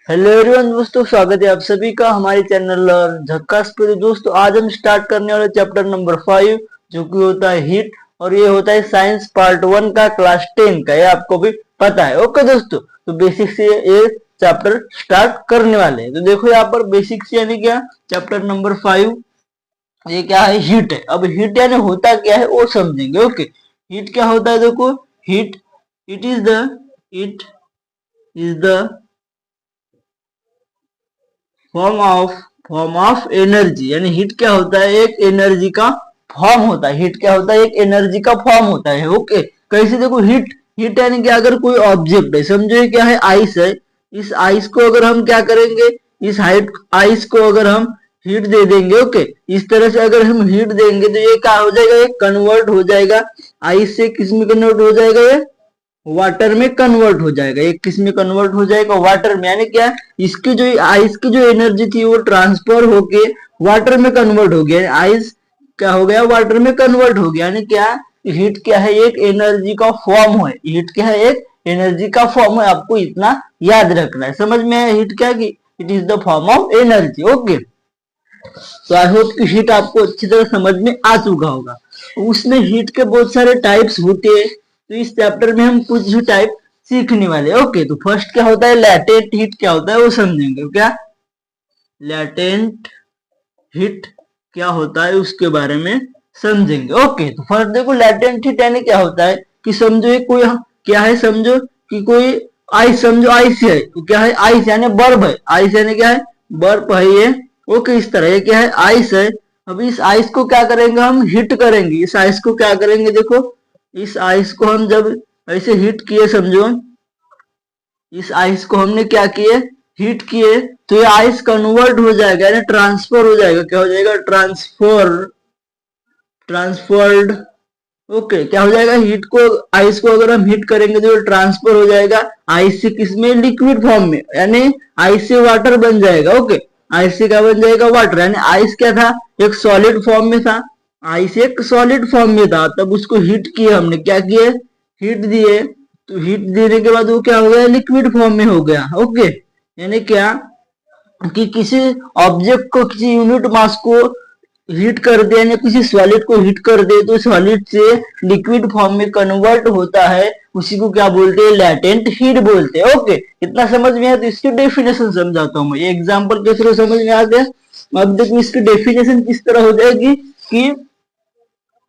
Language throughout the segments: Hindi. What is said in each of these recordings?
हेलो एवरीवन दोस्तों, स्वागत है आप सभी का हमारे चैनल और झक्कास पे। दोस्तों आज हम स्टार्ट करने वाले चैप्टर नंबर 5 जो कि होता है हीट, और ये होता है साइंस पार्ट 1 का क्लास 10 का। ये आपको भी पता है। ओके दोस्तों, तो बेसिक से ये चैप्टर स्टार्ट करने वाले हैं। तो देखो यहाँ पर बेसिक से यानी क्या, चैप्टर नंबर 5 ये क्या है, हीट है। अब हीट यानी होता क्या है वो समझेंगे। ओके, हीट क्या होता है? देखो heat, it is the form of energy. यानी हीट क्या होता है? एक एनर्जी का फॉर्म होता है। हीट क्या होता है? एक एनर्जी का फॉर्म होता है। ओके, कैसे? देखो हीट, यानी कि अगर कोई ऑब्जेक्ट है, समझो ये क्या है, आइस है। इस आइस को अगर हम क्या करेंगे, इस हाइट आइस को अगर हम हीट दे देंगे, ओके, इस तरह से अगर हम हीट देंगे तो ये क्या हो जाएगा, ये कन्वर्ट हो जाएगा। आइस से किस में कन्वर्ट हो जाएगा? ये वाटर में कन्वर्ट हो जाएगा। एक किस में कन्वर्ट हो जाएगा? वाटर में। यानी क्या, इसकी जो आइस की जो एनर्जी थी वो ट्रांसफर होके वाटर में कन्वर्ट हो गया। आइस क्या हो गया? वाटर में कन्वर्ट हो गया। यानी क्या, हीट क्या है? एक एनर्जी का फॉर्म है। हीट क्या है? एक एनर्जी का फॉर्म है। आपको इतना याद रखना है। समझ में आया हीट क्या? कि it is the form of energy. Okay, तो आई होप कि हीट आपको अच्छी तरह समझ में आ चुका होगा। उसमें हीट के बहुत सारे टाइप्स होते हैं, तो इस चैप्टर में हम कुछ भी टाइप सीखने वाले। ओके, तो फर्स्ट क्या होता है? लैटेंट हीट क्या होता है वो समझेंगे। क्या लैटेंट हीट क्या होता है उसके बारे में समझेंगे। ओके, तो फर्स्ट देखो लैटेंट हीट यानी क्या होता है कि समझो ये कोई क्या है, समझो कि कोई आइस, समझो आइस है। तो क्या है? आइस यानी बर्फ है। आइस यानी क्या है? बर्फ है ये। ओके, इस तरह ये क्या है? आइस है। अब इस आइस को क्या करेंगे? हम हीट करेंगे। इस आइस को क्या करेंगे? देखो इस आइस को हम जब ऐसे हीट किए, समझो इस आइस को हमने क्या किए? हीट किए, तो ये आइस कन्वर्ट हो जाएगा, यानी ट्रांसफर हो जाएगा। क्या हो जाएगा? ट्रांसफर्ड। ओके, क्या हो जाएगा? हीट को, आइस को अगर हम हीट करेंगे तो ट्रांसफर हो जाएगा आइस से किसमें? लिक्विड फॉर्म में। यानी आइस से वाटर बन जाएगा। ओके, आइस से क्या बन जाएगा? वाटर। यानी आइस क्या था? एक सॉलिड फॉर्म में था। आइस एक सॉलिड फॉर्म में था, तब उसको हीट किए हमने। क्या किए? हीट दिए। तो हीट देने के बाद वो क्या हो गया? लिक्विड फॉर्म में हो गया। ओके, यानी क्या कि किसी ऑब्जेक्ट को, किसी यूनिट मास को हीट कर दे, यानी किसी सॉलिड को हीट कर दे, तो सॉलिड से लिक्विड फॉर्म में कन्वर्ट होता है। उसी को क्या बोलते हैं? लैटेंट हीट बोलते हैं। ओके, इतना समझ में आया? तो इसकी डेफिनेशन समझाता हूँ मैं। ये एग्जांपल के थ्रू समझ में आ गया। अब देखो इसकी डेफिनेशन किस तरह हो जाएगी कि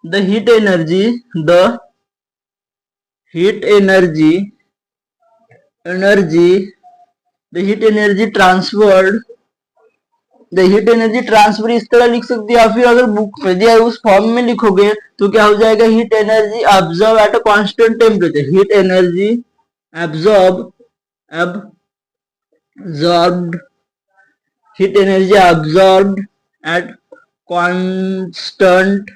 the heat energy the heat energy energy the heat energy transferred the heat energy transfer इस तरह लिख सकते हैं, या फिर अगर बुक में दिया है उस फॉर्म में लिखोगे तो क्या हो जाएगा? Heat energy observe at a constant temperature. Heat energy absorb absorbed heat energy absorbed at constant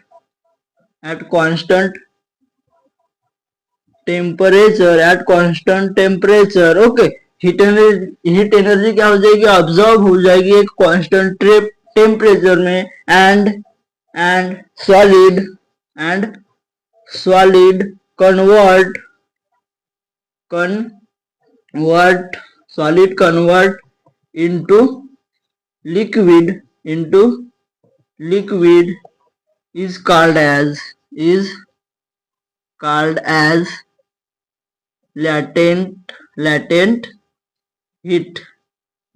temperature. Okay, heat energy क्या हो जाएगी? ऑब्जॉर्व हो जाएगी एक कांस्टेंट टेम्परेचर में। And solid and solid convert convert solid convert into liquid is called as latent heat।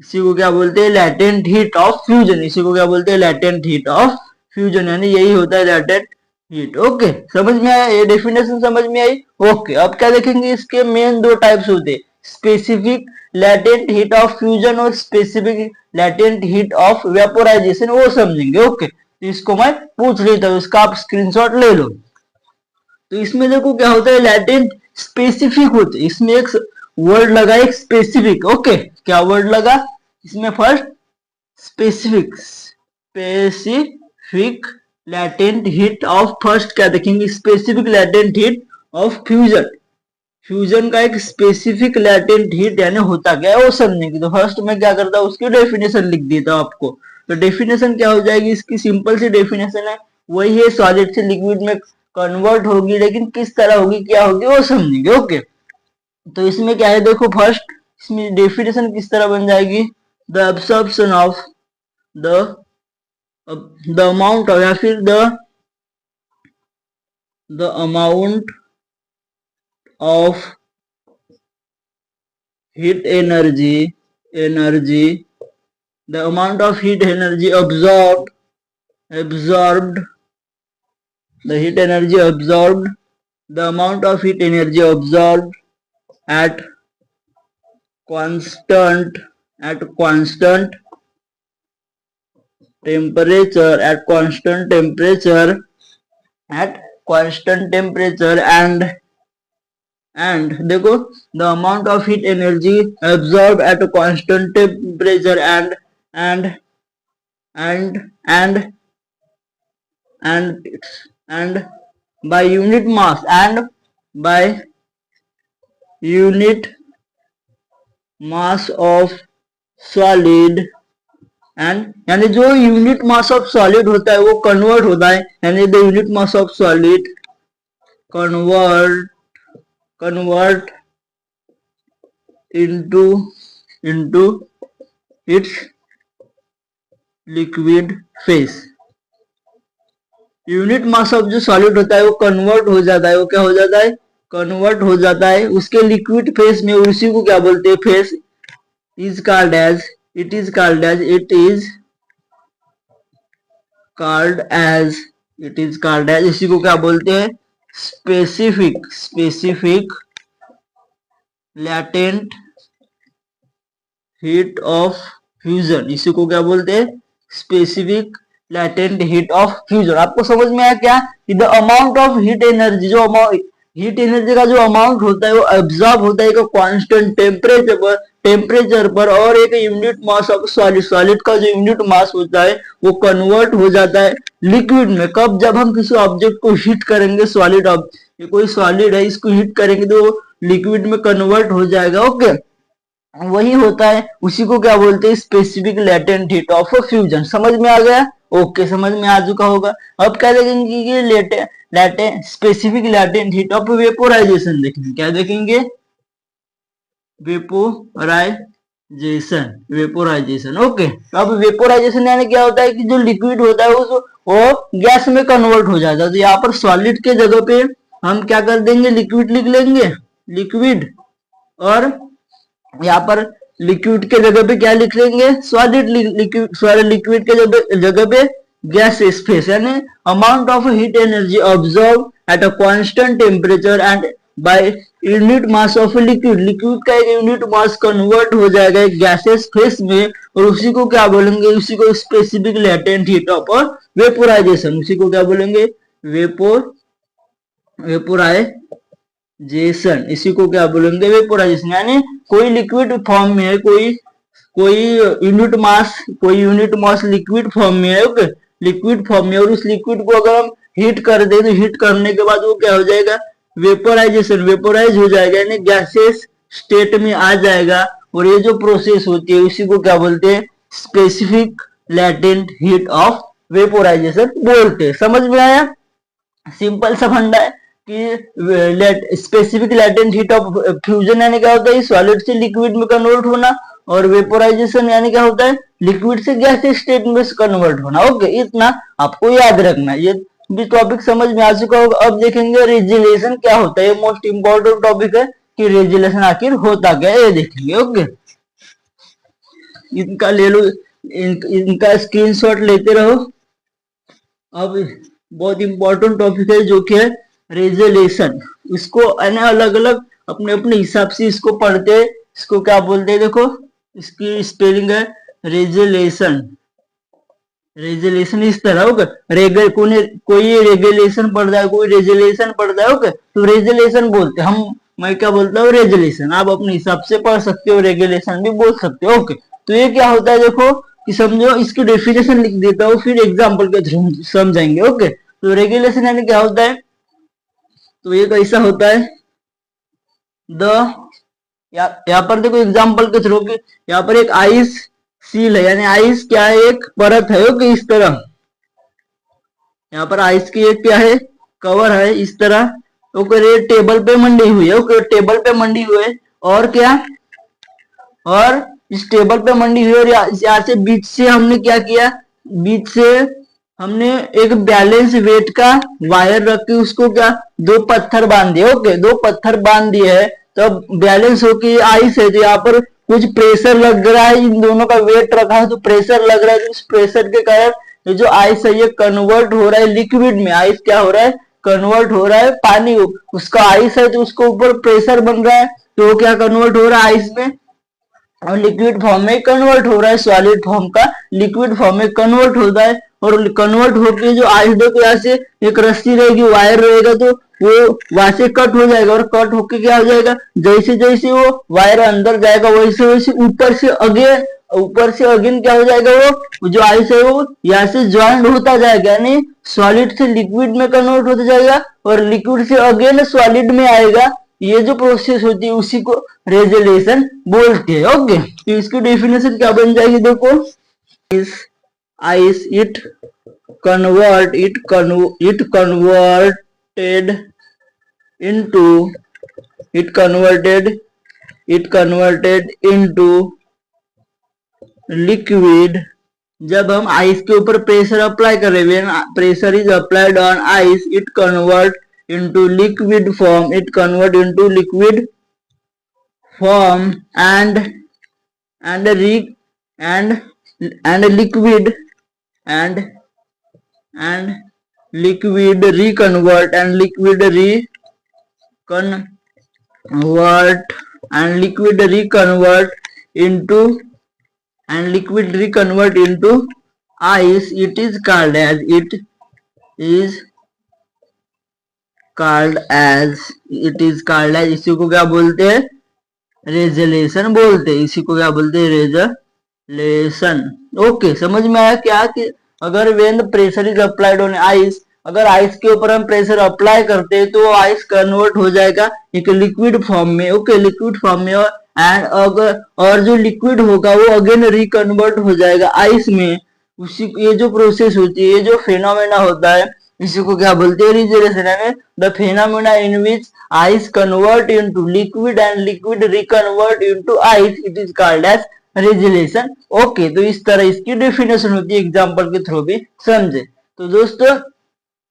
इसी को क्या बोलते हैं? Latent heat of fusion. इसी को क्या बोलते हैं? Latent heat of fusion. यानी यही होता है लैटेंट हीट। ओके, समझ में आया? ये डेफिनेशन समझ में आई? ओके, अब क्या देखेंगे? इसके मेन दो टाइप्स होते हैं, specific latent heat of fusion और specific latent heat of vaporisation. वो समझेंगे। ओके, तो इसको मैं पूछ लेता हूँ, इसका आप स्क्रीनशॉट ले लो। तो इसमें देखो क्या होता है? लैटेंट स्पेसिफिक होते, इसमें एक वर्ड लगा, एक स्पेसिफिक। ओके, क्या वर्ड लगा इसमें? First specific latent heat of, first क्या देखेंगे? Specific latent heat of fusion का एक स्पेसिफिक लैटेंट हीट यानी होता क्या है वो समझेंगे। तो फर्स्ट में क्या करता हूँ, उसकी डेफिनेशन लिख देता हूँ आपको। तो डेफिनेशन क्या हो जाएगी इसकी? सिंपल सी डेफिनेशन है, वही है, सॉलिड से लिक्विड में कन्वर्ट होगी, लेकिन किस तरह होगी, क्या होगी वो समझेंगे। ओके, तो इसमें क्या है? देखो फर्स्ट इसमें डेफिनेशन किस तरह बन जाएगी, the absorption of the amount of, या फिर the amount of heat energy the amount of heat energy absorbed the heat energy absorbed the amount of heat energy absorbed at constant temperature and देखो, the amount of heat energy absorbed at a constant temperature and by unit mass of solid, and यानी जो यूनिट मास ऑफ सॉलिड होता है वो कन्वर्ट होता है, यानी the unit mass of solid convert into its liquid phase। Unit mass of जो सॉलिड होता है वो कन्वर्ट हो जाता है, वो क्या हो जाता है, कन्वर्ट हो जाता है उसके लिक्विड फेस में। उसी को क्या बोलते हैं, फेस इज कॉल्ड एज इसी को क्या बोलते हैं, specific latent heat of fusion. इसी को क्या बोलते हैं, specific latent heat of fusion. आपको समझ में आया क्या, कि the amount of heat energy, जो हीट एनर्जी का जो अमाउंट होता है वो एब्जॉर्ब होता है एक कांस्टेंट टेम्परेचर पर और एक यूनिट मास ऑफ सॉलिड का जो यूनिट मास होता है वो कन्वर्ट हो जाता है लिक्विड में। कब, जब हम किसी ऑब्जेक्ट को हीट करेंगे, सॉलिड ये कोई सॉलिड है, इसको हीट करेंगे तो लिक्विड में कन्वर्ट हो जाएगा। ओके, वही होता है, उसी को क्या बोलते हैं, specific latent heat of fusion. समझ में आ गया, ओके, समझ में आ चुका होगा। अब क्या देखेंगे कि specific latent heat of vaporisation देखेंगे। क्या देखेंगे, वेपोराइजेशन। ओके, अब वेपोराइजेशन यानी क्या होता है कि जो लिक्विड होता है वो गैस में कन्वर्ट हो जाता है। तो यहाँ पर सॉलिड के जगह पे हम क्या कर देंगे, लिक्विड लिख लेंगे, लिक्विड, और यहाँ पर लिक्विड के जगह पे क्या लिख लेंगे, सॉलिड। लिक्विड के जगह पे गैस स्पेस, यानी amount of heat energy observe at a constant temperature and by unit mass of liquid का एक यूनिट मास कन्वर्ट हो जाएगा एक गैसेस फेस में, और उसी को क्या बोलेंगे, उसी को specific latent heat of vaporisation. उसी को क्या बोलेंगे, वेपोराइजेशन। इसी को क्या बोलेंगे, वेपोराइजेशन। यानी कोई लिक्विड फॉर्म में है, कोई यूनिट मास लिक्विड फॉर्म में है, ओके, लिक्विड फॉर्म में, और उस लिक्विड को अगर हम हीट कर दे तो हीट करने के बाद वो क्या हो जाएगा, वेपोराइज हो जाएगा, यानी गैसेस स्टेट में आ जाएगा। और ये जो प्रोसेस होती है उसी को क्या बोलते हैं, specific latent heat of vaporisation बोलते हैं। समझ में आया, सिंपल सा फंडा है कि specific latent heat of fusion यानी क्या होता है, सॉलिड से लिक्विड में कन्वर्ट होना, और वेपोराइजेशन यानी क्या होता है, लिक्विड से गैस स्टेट में कन्वर्ट होना। ओके, इतना आपको याद रखना है, ये भी टॉपिक समझ में आ चुका होगा। अब देखेंगे रेजिलेशन क्या होता है, ये मोस्ट इंपॉर्टेंट टॉपिक है कि रेजिलेशन आखिर होता क्या है, ये देखेंगे। ओके, इनका ले लो, इनका स्क्रीनशॉट लेते रहो। अब बहुत इंपॉर्टेंट टॉपिक है जो कि है रेजिलेशन। इसको अलग अलग अपने अपने हिसाब से इसको पढ़ते हैं। इसको क्या बोलते हैं, देखो इसकी स्पेलिंग है रेजिलेशन। रेजिलेशन इस तरह होगा, कोई रेगुलेशन पढ़ता है, कोई रेजिलेशन पढ़ता है। ओके, तो रेजिलेशन बोलते हैं हम, मैं क्या बोलता हूँ, रेजिलेशन। आप अपने हिसाब से पढ़ सकते हो, रेगुलेशन भी बोल सकते हो। ओके, तो ये क्या होता है, देखो कि समझो, इसकी डेफिनेशन लिख देता हूँ, फिर एग्जाम्पल के थ्रू समझाएंगे। ओके, तो रेगुलेशन यानी क्या होता है, तो ये कैसा होता है, यहाँ पर देखो एग्जाम्पल के थ्रू, यहाँ पर एक आइस सील है, यानी आइस क्या है, एक परत है। ओके, इस तरह यहाँ पर आइस की एक क्या है, कवर है इस तरह। ओके, ये टेबल पे मंडी हुई है। ओके, टेबल पे मंडी हुई है, और क्या, और इस टेबल पे मंडी हुई और यहाँ से बीच से हमने क्या किया, बीच से हमने एक बैलेंस वेट का वायर रख के उसको क्या दो पत्थर बांध दिए। ओके, दो पत्थर बांध दिए है तो बैलेंस होके आइस है, तो यहाँ पर कुछ प्रेशर लग रहा है, इन दोनों का वेट रखा है तो प्रेशर लग रहा है, तो इस प्रेशर के कारण ये जो आइस है ये कन्वर्ट हो रहा है लिक्विड में। आइस क्या हो रहा है, कन्वर्ट हो रहा है पानी, उसका आइस है तो उसको ऊपर प्रेशर बन रहा है तो वो क्या कन्वर्ट हो रहा है आइस में और लिक्विड फॉर्म में कन्वर्ट हो रहा है, सॉलिड फॉर्म का लिक्विड फॉर्म में कन्वर्ट होता है। और कन्वर्ट होके जो आइस देखो यहाँ से एक रस्सी रहेगी, वायर रहेगा, तो वो वहां से कट हो जाएगा और कट होके क्या हो जाएगा, जैसे जैसे वो वायर अंदर जाएगा वैसे वैसे ऊपर से अगेन क्या हो जाएगा, वो जो आइस है वो यहाँ से ज्वाइंट होता जाएगा, यानी सॉलिड से लिक्विड में कन्वर्ट होता जाएगा और लिक्विड से अगेन सॉलिड में आएगा। ये जो प्रोसेस होती है उसी को रेजोल्यूशन बोलते हैं। ओके, तो इसकी डेफिनेशन क्या बन जाएगी, देखो, इस ice it converted into liquid. जब हम आइस के ऊपर प्रेशर अप्लाई कर रहे हैं, pressure is applied on ice, it convert into liquid form, and liquid reconvert into ice. It is called as इसी को क्या बोलते हैं, रेजोल्यूशन बोलते हैं, इसी को क्या बोलते हैं, रेजोल्यूशन। ओके, समझ में आया क्या कि अगर when the pressure is applied on ice, अगर आइस के ऊपर हम प्रेशर अप्लाई करते हैं तो आइस कन्वर्ट हो जाएगा एक लिक्विड फॉर्म में। ओके, लिक्विड फॉर्म में, और जो लिक्विड होगा वो अगेन रिकन्वर्ट हो जाएगा आइस में। उसी ये जो प्रोसेस होती है, ये जो फेनोमेना होता है, इसी को क्या बोलते हैं, रेजोल्यूशन। यानी the phenomena in which ice convert into liquid and liquid reconvert into ice, it is called as resolution. Okay, तो इस तरह इसकी डेफिनेशन होती है, एग्जांपल के थ्रू भी समझे। तो दोस्तों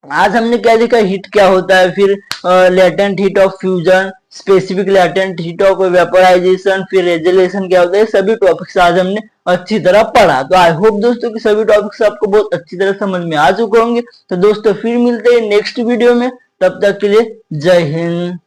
आज हमने क्या देखा, हीट क्या होता है, फिर latent heat of fusion, specific latent heat of vaporisation, फिर रेजोल्यूशन क्या होता है, सभी टॉपिक्स आज हमने अच्छी तरह पढ़ा। तो आई होप दोस्तों कि सभी टॉपिक्स आपको बहुत अच्छी तरह समझ में आ चुके होंगे। तो दोस्तों फिर मिलते हैं नेक्स्ट वीडियो में, तब तक के लिए जय हिंद।